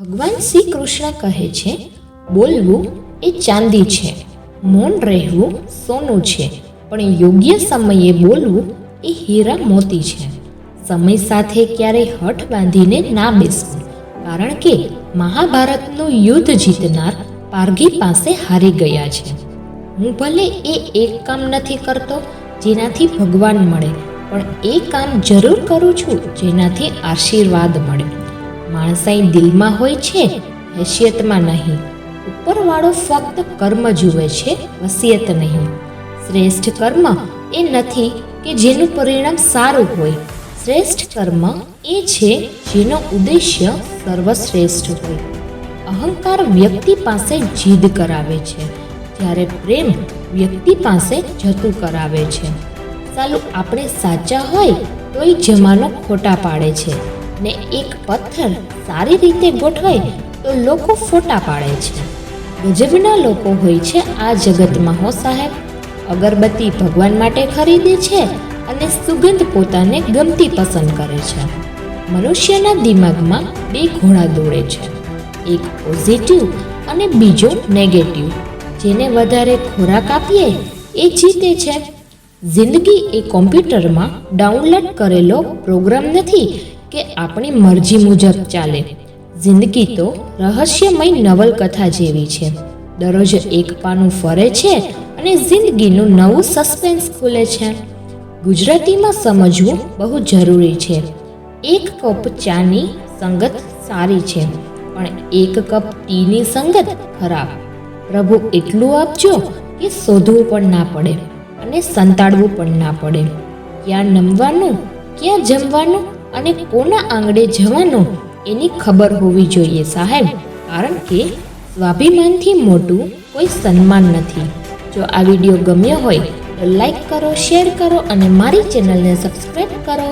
ભગવાન શ્રી કૃષ્ણ કહે છે, બોલવું એ ચાંદી છે, મૌન રહેવું સોનું છે, પણ યોગ્ય સમયે બોલવું એ હીરા મોતી છે. સમય સાથે ક્યારેય હઠ બાંધીને ના બેસવું, કારણ કે મહાભારતનું યુદ્ધ જીતનાર પારઘી પાસે હારી ગયા છે. હું ભલે એ એક કામ નથી કરતો જેનાથી ભગવાન મળે, પણ એ કામ જરૂર કરું છું જેનાથી આશીર્વાદ મળે. માણસાઈ દિલમાં હોય છે, હેસિયતમાં નહીં. ઉપરવાળો ફક્ત કર્મ જુએ છે, વસિયત નહીં. શ્રેષ્ઠ કર્મ એ નથી કે જેનું પરિણામ સારું હોય. શ્રેષ્ઠ કર્મ એ છે જેનો ઉદ્દેશ્ય સર્વશ્રેષ્ઠ હોય. અહંકાર વ્યક્તિ પાસે જીદ કરાવે છે, જ્યારે પ્રેમ વ્યક્તિ પાસે જતું કરાવે છે. સાલું આપણે સાચા હોય તોય જમાનો ખોટા પાડે છે, ને એક પથ્થર સારી રીતે ગોઠવાય તો લોકો ફોટા પાડે છે. ગજબના લોકો હોય છે આ જગતમાં હો સાહેબ. અગરબત્તી ભગવાન માટે ખરીદે છે અને સુગંધ પોતાને ગમતી પસંદ કરે છે. મનુષ્યના દિમાગમાં બે ઘોડા દોડે છે, એક પોઝિટિવ અને બીજો નેગેટિવ. જેને વધારે ખોરાક આપીએ એ જીતે છે. જિંદગી એ કોમ્પ્યુટરમાં ડાઉનલોડ કરેલો પ્રોગ્રામ નથી કે આપણી મરજી મુજબ ચાલે. જિંદગી તો રહસ્યમય નવલકથા જેવી છે. દરરોજ એક પાનું ફરે છે અને જિંદગીનું નવું સસ્પેન્સ ખુલે છે. ગુજરાતીમાં સમજવું બહુ જરૂરી છે. એક કપ ચાની સંગત સારી છે, પણ એક કપ ટીની સંગત ખરાબ. પ્રભુ એટલું આપજો કે શોધવું પણ ના પડે અને સંતાડવું પણ ના પડે. ક્યાં નમવાનું, ક્યાં જમવાનું અને કોના આંગળે જવાનું એની ખબર હોવી જોઈએ સાહેબ. કારણ કે સ્વાભિમાનથી મોટું કોઈ સન્માન નથી. જો આ વિડીયો ગમ્યો હોય તો લાઈક કરો, શેર કરો અને મારી ચેનલને સબસ્ક્રાઈબ કરો.